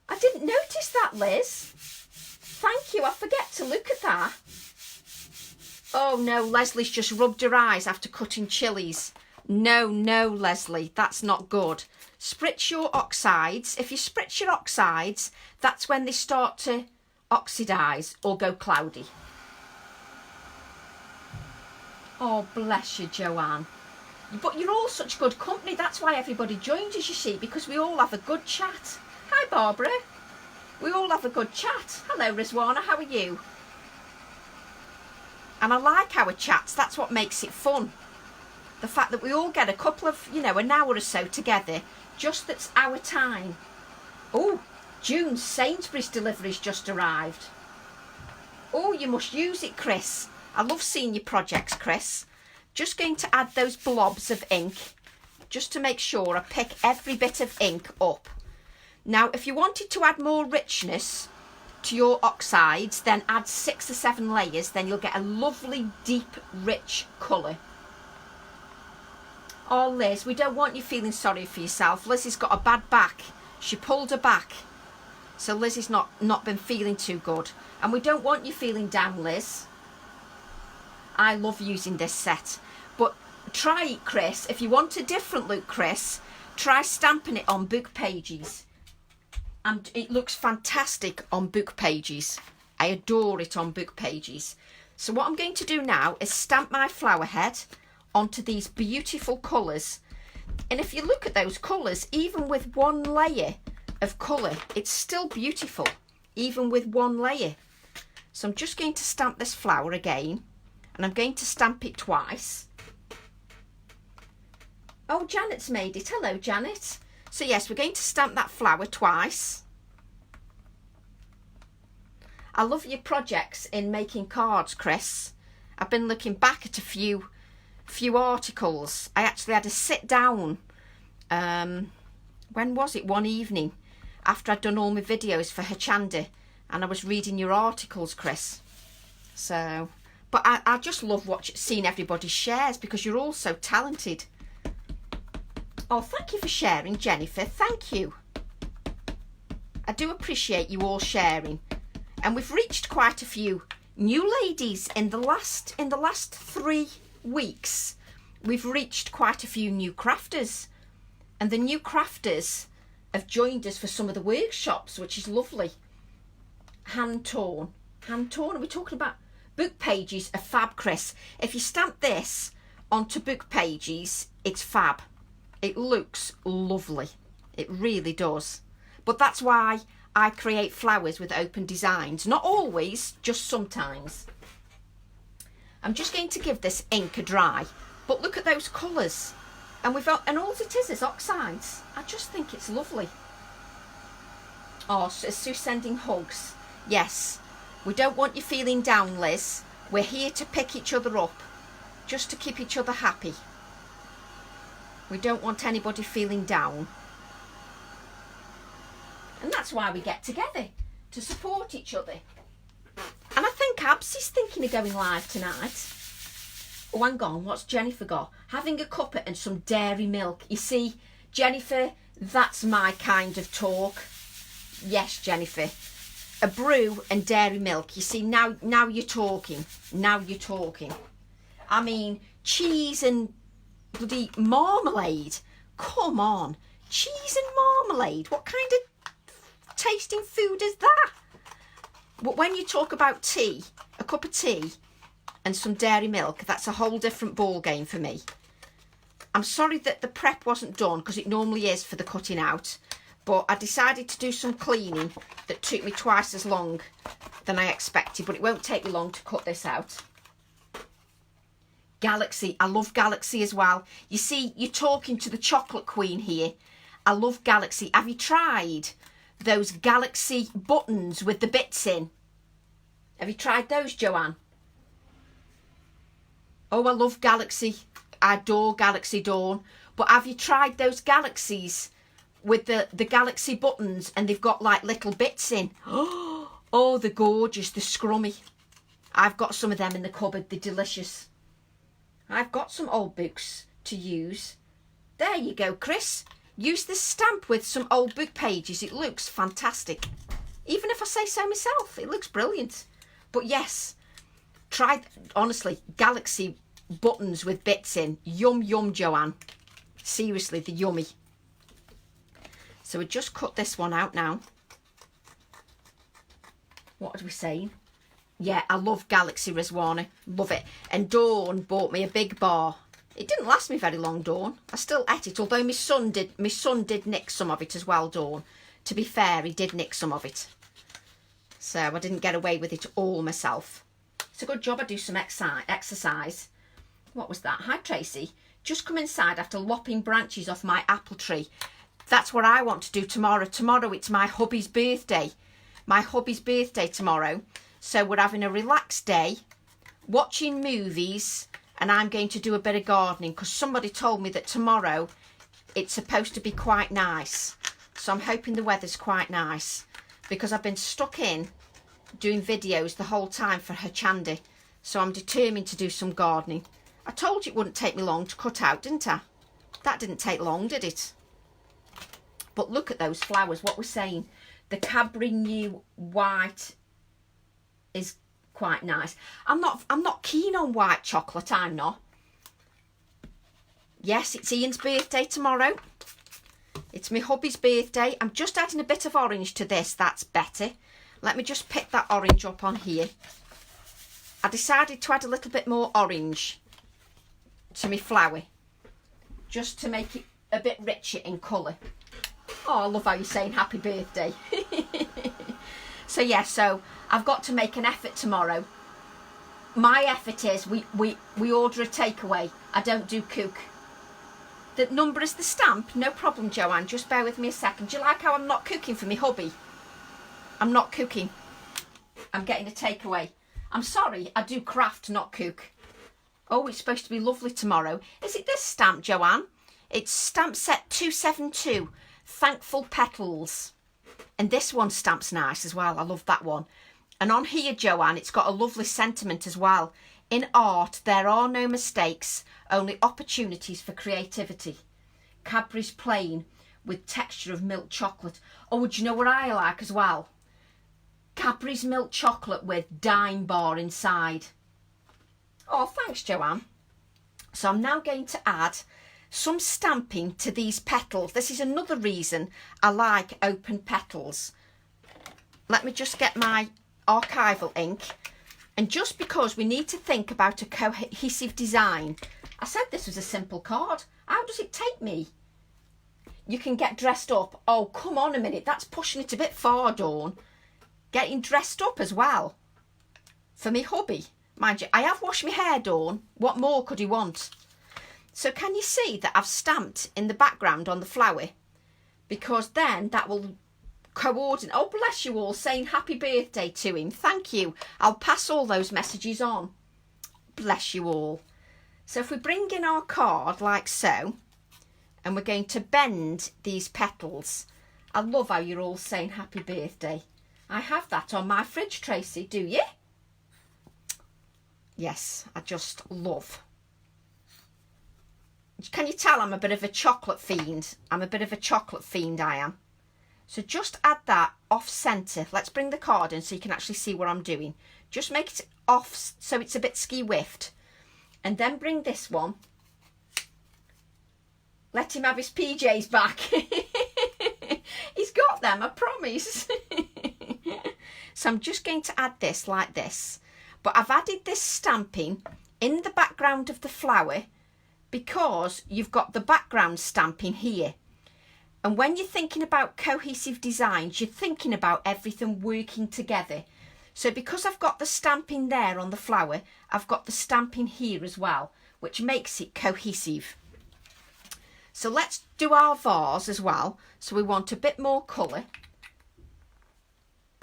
I didn't notice that, Liz. Thank you. I forget to look at that. Oh, no, Leslie's just rubbed her eyes after cutting chilies. No, no, Leslie, that's not good. Spritz your oxides. If you spritz your oxides, that's when they start to oxidise or go cloudy. Oh, bless you, Joanne. But you're all such good company. That's why everybody joins us, you see, because we all have a good chat. Hi, Barbara. We all have a good chat. Hello, Rizwana. How are you? And I like our chats. That's what makes it fun. The fact that we all get a couple of, you know, an hour or so together, just that's our time. Oh, June's Sainsbury's delivery's just arrived. Oh, you must use it, Chris. I love seeing your projects, Chris. Just going to add those blobs of ink, just to make sure I pick every bit of ink up. Now, if you wanted to add more richness to your oxides, then add 6 or 7 layers, then you'll get a lovely, deep, rich colour. Oh, Liz, we don't want you feeling sorry for yourself. Liz has got a bad back. She pulled her back. So Liz has not been feeling too good. And we don't want you feeling down, Liz. I love using this set. But try it, Chris. If you want a different look, Chris, try stamping it on book pages. And it looks fantastic on book pages. I adore it on book pages. So what I'm going to do now is stamp my flower head onto these beautiful colours. And if you look at those colours, even with one layer of colour, it's still beautiful, even with one layer. So I'm just going to stamp this flower again, and I'm going to stamp it twice. Oh, Janet's made it. Hello, Janet. So yes, we're going to stamp that flower twice. I love your projects in making cards, Chris. I've been looking back at a few articles. I actually had to sit down, when was it, one evening after I'd done all my videos for Hachanda, and I was reading your articles, Chris. So, but I just love seeing everybody's shares, because you're all so talented. Oh, thank you for sharing, Jennifer. Thank you. I do appreciate you all sharing. And we've reached quite a few new ladies in the last 3 weeks. We've reached quite a few new crafters, and the new crafters have joined us for some of the workshops, which is lovely. Hand torn. Are we talking about book pages? Are fab, Chris. If you stamp this onto book pages, it's fab. It looks lovely. It really does. But that's why I create flowers with open designs. Not always, just sometimes. I'm just going to give this ink a dry, but look at those colours. And all it is oxides. I just think it's lovely. Oh, Sue's sending hugs. Yes, we don't want you feeling down, Liz. We're here to pick each other up, just to keep each other happy. We don't want anybody feeling down. And that's why we get together, to support each other. And I think Abs is thinking of going live tonight. Oh, hang on, what's Jennifer got? Having a cuppa and some dairy milk. You see, Jennifer, that's my kind of talk. Yes, Jennifer. A brew and dairy milk. You see, now you're talking. Now you're talking. I mean, cheese and bloody marmalade. Come on. Cheese and marmalade. What kind of tasting food is that? But when you talk about tea, a cup of tea and some dairy milk, that's a whole different ball game for me. I'm sorry that the prep wasn't done, because it normally is for the cutting out, but I decided to do some cleaning that took me twice as long than I expected, but it won't take me long to cut this out. Galaxy, I love Galaxy as well. You see, you're talking to the chocolate queen here. I love Galaxy. Have you tried those Galaxy buttons with the bits in? Have you tried those, Joanne? Oh, I love Galaxy. I adore Galaxy Dawn. But have you tried those Galaxies with the Galaxy buttons, and they've got like little bits in? Oh, they're gorgeous. They're scrummy. I've got some of them in the cupboard. They're delicious. I've got some old books to use. There you go, Chris. Use this stamp with some old book pages. It looks fantastic. Even if I say so myself, it looks brilliant. But yes, try, honestly, Galaxy buttons with bits in. Yum, yum, Joanne. Seriously, they're yummy. So we just cut this one out now. What are we saying? Yeah, I love Galaxy Rizwana. Love it. And Dawn bought me a big bar. It didn't last me very long, Dawn. I still ate it, although my son did nick some of it as well, Dawn. To be fair, he did nick some of it. So I didn't get away with it all myself. It's a good job I do some exercise. What was that? Hi, Tracy. Just come inside after lopping branches off my apple tree. That's what I want to do tomorrow. Tomorrow it's my hubby's birthday. My hubby's birthday tomorrow. So we're having a relaxed day, watching movies, and I'm going to do a bit of gardening because somebody told me that tomorrow it's supposed to be quite nice. So I'm hoping the weather's quite nice because I've been stuck in doing videos the whole time for her Chandy. So I'm determined to do some gardening. I told you it wouldn't take me long to cut out, didn't I? That didn't take long, did it? But look at those flowers, what we're saying. The Cadbury New White is quite nice. I'm not keen on white chocolate, I'm not. Yes, it's Ian's birthday tomorrow. It's my hubby's birthday. I'm just adding a bit of orange to this. That's better. Let me just pick that orange up on here. I decided to add a little bit more orange to my flower, just to make it a bit richer in colour. Oh, I love how you're saying happy birthday. So yeah, so I've got to make an effort tomorrow. My effort is we order a takeaway. I don't do cook. The number is the stamp. No problem, Joanne. Just bear with me a second. Do you like how I'm not cooking for me hubby? I'm not cooking. I'm getting a takeaway. I'm sorry, I do craft, not cook. Oh, it's supposed to be lovely tomorrow. Is it this stamp, Joanne? It's stamp set 272. Thankful Petals. And this one stamp's nice as well. I love that one. And on here, Joanne, it's got a lovely sentiment as well. In art, there are no mistakes, only opportunities for creativity. Cadbury's plain with texture of milk chocolate. Oh, do you know what I like as well? Cadbury's milk chocolate with dime bar inside. Oh, thanks, Joanne. So I'm now going to add some stamping to these petals. This is another reason I like open petals. Let me just get my archival ink. And just because we need to think about a cohesive design, I said this was a simple card. How does it take me? You can get dressed up. Oh, come on a minute. That's pushing it a bit far, Dawn. Getting dressed up as well. For me hubby. Mind you, I have washed my hair, Dawn. What more could he want? So can you see that I've stamped in the background on the flower? Because then that will coordinate. Oh, bless you all, saying happy birthday to him. Thank you. I'll pass all those messages on. Bless you all. So if we bring in our card like so, and we're going to bend these petals. I love how you're all saying happy birthday. I have that on my fridge, Tracy. Do you? Yes, I just love. Can you tell I'm a bit of a chocolate fiend? I'm a bit of a chocolate fiend, I am. So just add that off centre. Let's bring the card in so you can actually see what I'm doing. Just make it off so it's a bit ski-whiffed. And then bring this one. Let him have his PJs back. He's got them, I promise. So I'm just going to add this like this. But I've added this stamping in the background of the flower because you've got the background stamping here. And when you're thinking about cohesive designs, you're thinking about everything working together. So because I've got the stamping there on the flower, I've got the stamping here as well, which makes it cohesive. So let's do our vase as well. So we want a bit more colour.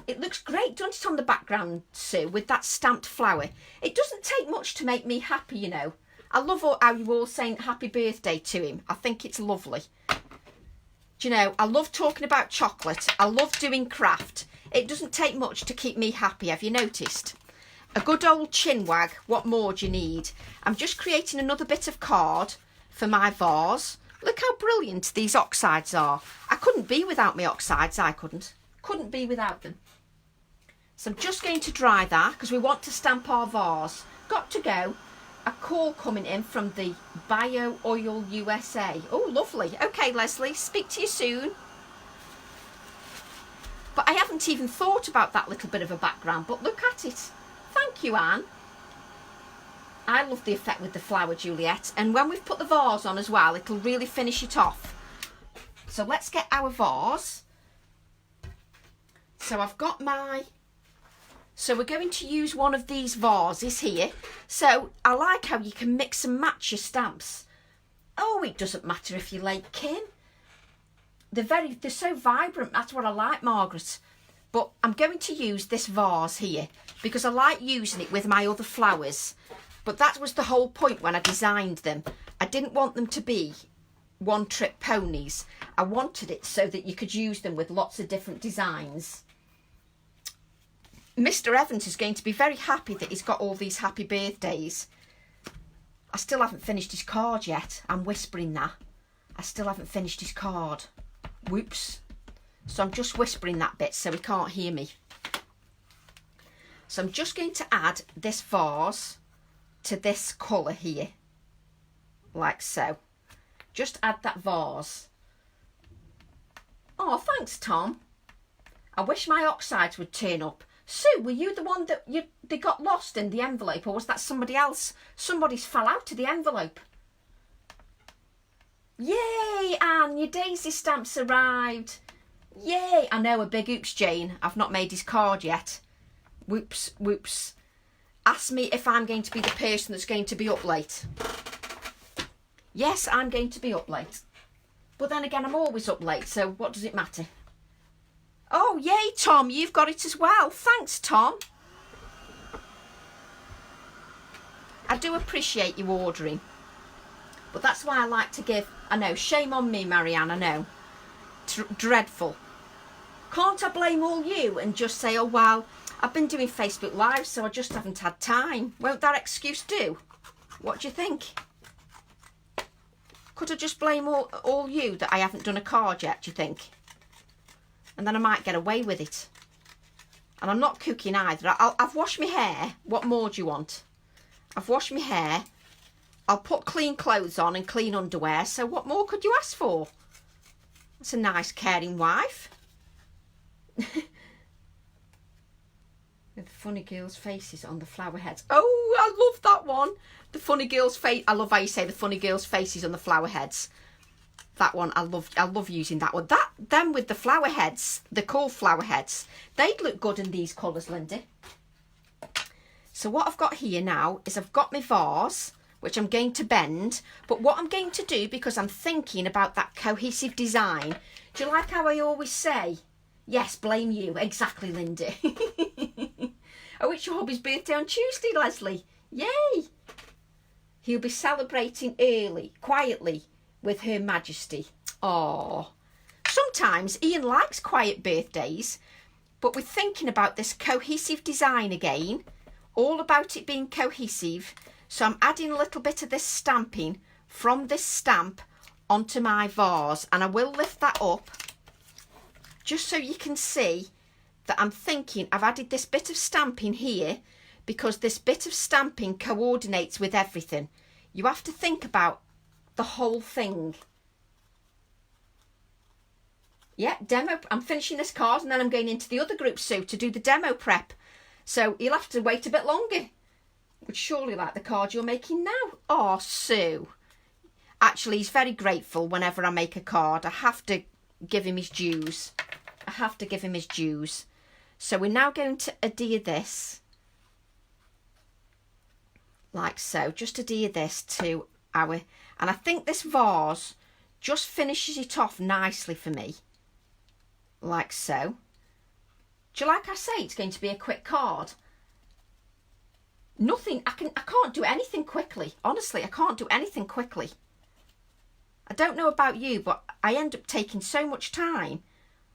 It looks great, doesn't it, on the background, Sue, with that stamped flower. It doesn't take much to make me happy, you know. I love how you're all saying happy birthday to him. I think it's lovely. Do you know, I love talking about chocolate. I love doing craft. It doesn't take much to keep me happy, have you noticed? A good old chin wag, what more do you need? I'm just creating another bit of card for my vase. Look how brilliant these oxides are. I couldn't be without my oxides, I couldn't be without them. So I'm just going to dry that because we want to stamp our vase. Got to go. A call coming in from the Bio Oil USA. Oh, lovely. Okay, Leslie, speak to you soon. But I haven't even thought about that little bit of a background, but look at it. Thank you, Anne. I love the effect with the flower, Juliet. And when we've put the vase on as well, it'll really finish it off. So let's get our vase. So I've got my... So we're going to use one of these vases here. So I like how you can mix and match your stamps. Oh, it doesn't matter if you're late, Kim. They're so vibrant. That's what I like, Margaret. But I'm going to use this vase here because I like using it with my other flowers. But that was the whole point when I designed them. I didn't want them to be one-trick ponies. I wanted it so that you could use them with lots of different designs. Mr. Evans is going to be very happy that he's got all these happy birthdays. I still haven't finished his card yet. I'm whispering that. I still haven't finished his card. Whoops. So I'm just whispering that bit so he can't hear me. So I'm just going to add this vase to this colour here. Like so. Just add that vase. Oh, thanks, Tom. I wish my oxides would turn up. Sue, were you the one that they got lost in the envelope, or was that somebody else? Somebody's fell out of the envelope. Yay, Anne, your daisy stamps arrived. Yay. I know, a big oops, Jane. I've not made his card yet. Whoops, whoops. Ask me if I'm going to be the person that's going to be up late. Yes, I'm going to be up late. But then again, I'm always up late, so what does it matter? Oh, yay, Tom, you've got it as well. Thanks, Tom. I do appreciate you ordering. But that's why I like to give... I know, shame on me, Marianne, I know. Dreadful. Can't I blame all you and just say, oh, well, I've been doing Facebook Live, so I just haven't had time. Won't that excuse do? What do you think? Could I just blame all you that I haven't done a card yet, do you think? And then I might get away with it. And I'm not cooking either. I've washed my hair. What more do you want? I've washed my hair. I'll put clean clothes on and clean underwear. So what more could you ask for? That's a nice, caring wife. With the funny girls' faces on the flower heads. Oh, I love that one. The funny girls' face. I love how you say the funny girls' faces on the flower heads. That one, I love using that one. Them with the flower heads, the cool flower heads, they'd look good in these colours, Lindy. So what I've got here now is I've got my vase, which I'm going to bend. But what I'm going to do, because I'm thinking about that cohesive design, do you like how I always say, yes, blame you. Exactly, Lindy. Oh, it's your hubby's birthday on Tuesday, Leslie. Yay. He'll be celebrating early, quietly, with Her Majesty. Oh, sometimes Ian likes quiet birthdays, but we're thinking about this cohesive design again, all about it being cohesive. So I'm adding a little bit of this stamping from this stamp onto my vase, and I will lift that up just so you can see that I'm thinking I've added this bit of stamping here because this bit of stamping coordinates with everything. You have to think about the whole thing. Yeah, demo. I'm finishing this card and then I'm going into the other group, Sue, to do the demo prep. So you'll have to wait a bit longer. Would surely like the card you're making now. Oh, Sue. Actually, he's very grateful whenever I make a card. I have to give him his dues. I have to give him his dues. So we're now going to adhere this. Like so. Just adhere this to our... And I think this vase just finishes it off nicely for me. Like so. Do you like I say it's going to be a quick card? Nothing, I can't do anything quickly. Honestly, I can't do anything quickly. I don't know about you, but I end up taking so much time.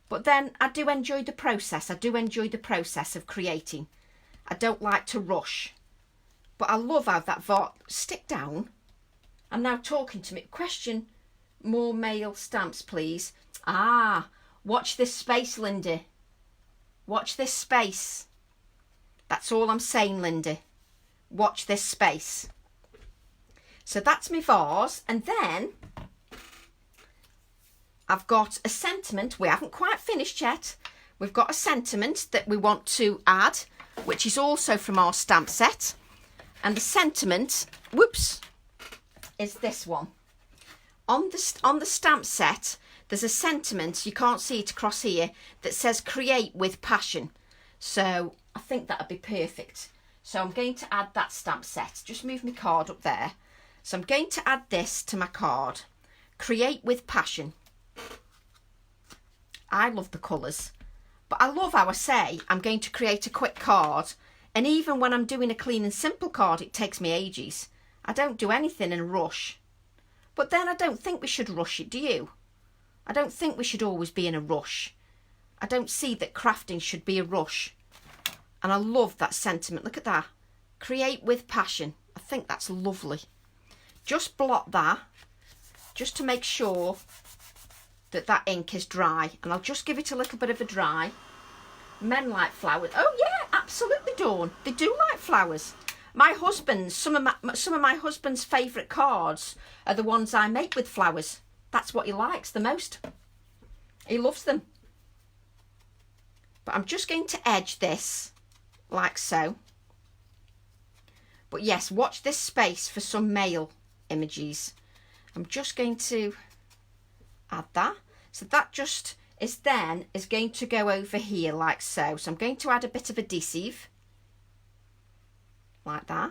But then I do enjoy the process. I do enjoy the process of creating. I don't like to rush. But I love how that vase... Stick down. I'm now talking to me. Question more male stamps, please. Ah, watch this space, Lindy. Watch this space. That's all I'm saying, Lindy. Watch this space. So that's my vase. And then I've got a sentiment. We haven't quite finished yet. We've got a sentiment that we want to add, which is also from our stamp set. And the sentiment, whoops, is this one. On the stamp set, there's a sentiment, you can't see it across here, that says create with passion. So I think that would be perfect. So I'm going to add that stamp set. Just move my card up there. So I'm going to add this to my card. Create with passion. I love the colours. But I love how I say I'm going to create a quick card. And even when I'm doing a clean and simple card, it takes me ages. I don't do anything in a rush. But then I don't think we should rush it, do you? I don't think we should always be in a rush. I don't see that crafting should be a rush. And I love that sentiment. Look at that. Create with passion. I think that's lovely. Just blot that, just to make sure that that ink is dry. And I'll just give it a little bit of a dry. Men like flowers. Oh yeah, absolutely, Dawn. They do like flowers. My husband's, some of my husband's favourite cards are the ones I make with flowers. That's what he likes the most. He loves them. But I'm just going to edge this like so. But yes, watch this space for some male images. I'm just going to add that. So that just is going to go over here like so. So I'm going to add a bit of adhesive. Like that.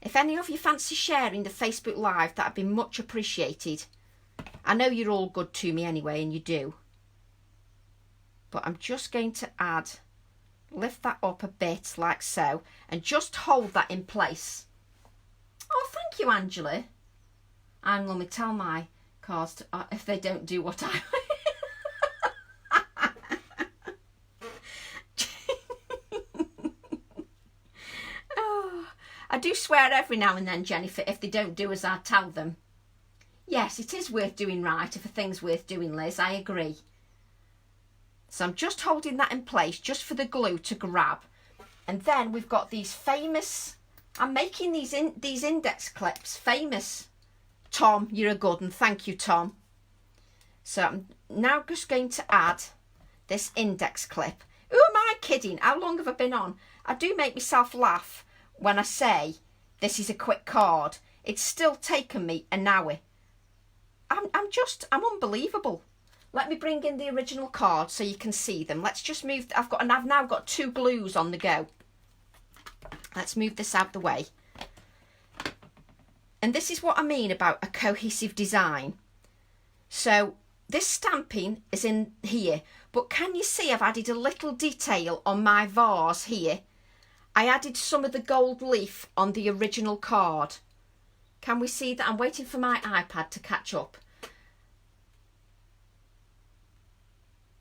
If any of you fancy sharing the Facebook Live, that'd be much appreciated. I know you're all good to me anyway, and you do. But I'm just going to lift that up a bit like so, and just hold that in place. Oh, thank you, Angela. I'm going to tell my cards to, if they don't do what I... I do swear every now and then, Jennifer, if they don't do as I tell them. Yes, it is worth doing right if a thing's worth doing, Liz. I agree. So I'm just holding that in place just for the glue to grab. And then we've got these famous... I'm making these index clips famous. Tom, you're a good one. Thank you, Tom. So I'm now just going to add this index clip. Who am I kidding? How long have I been on? I do make myself laugh when I say this is a quick card. It's still taken me an hour. I'm unbelievable. Let me bring in the original card so you can see them. Let's just move. I've now got 2 glues on the go. Let's move this out the way. And this is what I mean about a cohesive design. So this stamping is in here, but can you see I've added a little detail on my vase here? I added some of the gold leaf on the original card. Can we see that? I'm waiting for my iPad to catch up.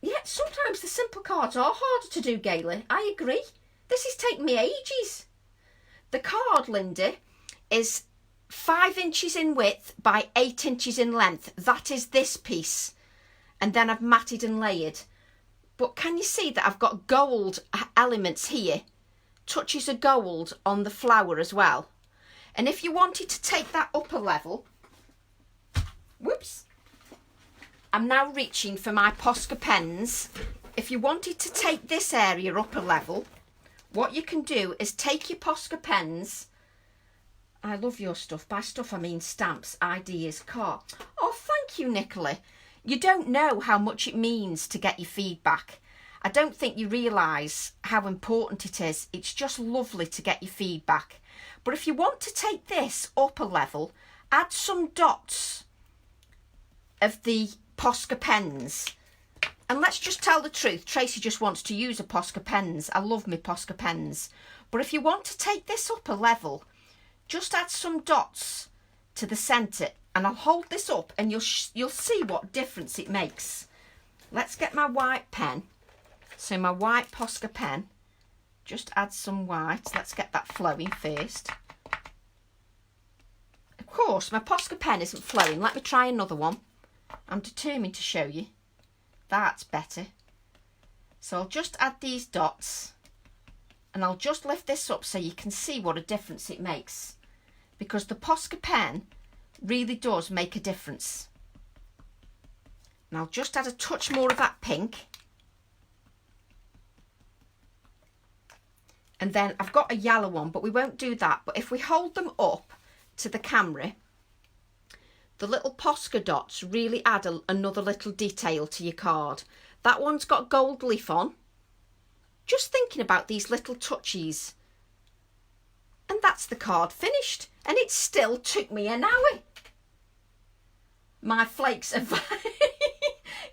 Yeah, sometimes the simple cards are harder to do, Gayle. I agree. This is taking me ages. The card, Linda, is 5 inches in width by 8 inches in length. That is this piece. And then I've matted and layered. But can you see that I've got gold elements here? Touches of gold on the flower as well. And if you wanted to take that up a level, whoops, I'm now reaching for my Posca pens. If you wanted to take this area up a level, what you can do is take your Posca pens. I love your stuff. By stuff I mean stamps, ideas, card. Oh, thank you, Nicola. You don't know how much it means to get your feedback. I don't think you realise how important it is. It's just lovely to get your feedback. But if you want to take this up a level, add some dots of the Posca pens. And let's just tell the truth, Tracy just wants to use a Posca pens. I love my Posca pens. But if you want to take this up a level, just add some dots to the centre. And I'll hold this up and you'll see what difference it makes. Let's get my white pen. So my white Posca pen, just add some white. Let's get that flowing first. Of course, course, my Posca pen isn't flowing. Let me try another one. I'm determined to show you. That's better. So I'll just add these dots and I'll just lift this up so you can see what a difference it makes. Because the Posca pen really does make a difference. And I'll just add a touch more of that pink. And then I've got a yellow one, but we won't do that. But if we hold them up to the camera, the little Posca dots really add another little detail to your card. That one's got gold leaf on. Just thinking about these little touches. And that's the card finished. And it still took me an hour. My flakes have...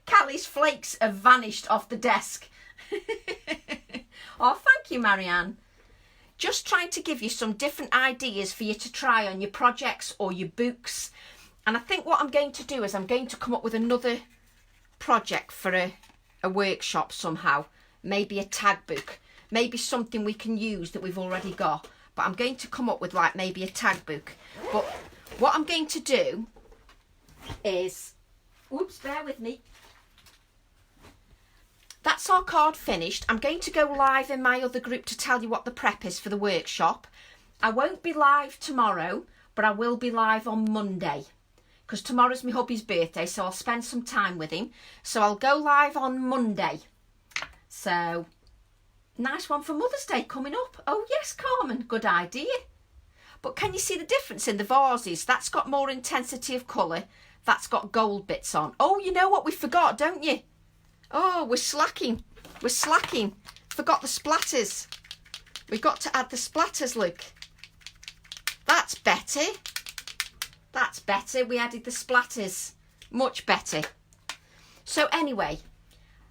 Callie's flakes have vanished off the desk. Oh, thank you, Marianne. Just trying to give you some different ideas for you to try on your projects or your books. And I think what I'm going to do is I'm going to come up with another project for a workshop somehow. Maybe a tag book. Maybe something we can use that we've already got. But I'm going to come up with like maybe a tag book. But what I'm going to do is... Oops, bear with me. That's our card finished. I'm going to go live in my other group to tell you what the prep is for the workshop. I won't be live tomorrow, but I will be live on Monday. Because tomorrow's my hubby's birthday, so I'll spend some time with him. So I'll go live on Monday. So, nice one for Mother's Day coming up. Oh yes, Carmen, good idea. But can you see the difference in the vases? That's got more intensity of colour. That's got gold bits on. Oh, you know what we forgot, don't you? Oh, we're slacking. We're slacking. Forgot the splatters. We've got to add the splatters, look. That's better. That's better. We added the splatters. Much better. So anyway,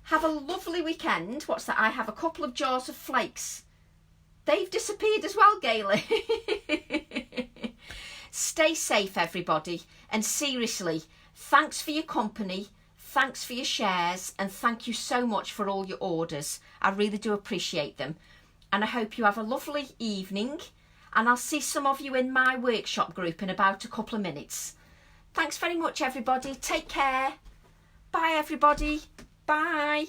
have a lovely weekend. What's that? I have a couple of jars of flakes. They've disappeared as well, Gayle. Stay safe, everybody. And seriously, thanks for your company. Thanks for your shares. And thank you so much for all your orders. I really do appreciate them. And I hope you have a lovely evening. And I'll see some of you in my workshop group in about a couple of minutes. Thanks very much, everybody. Take care. Bye, everybody. Bye.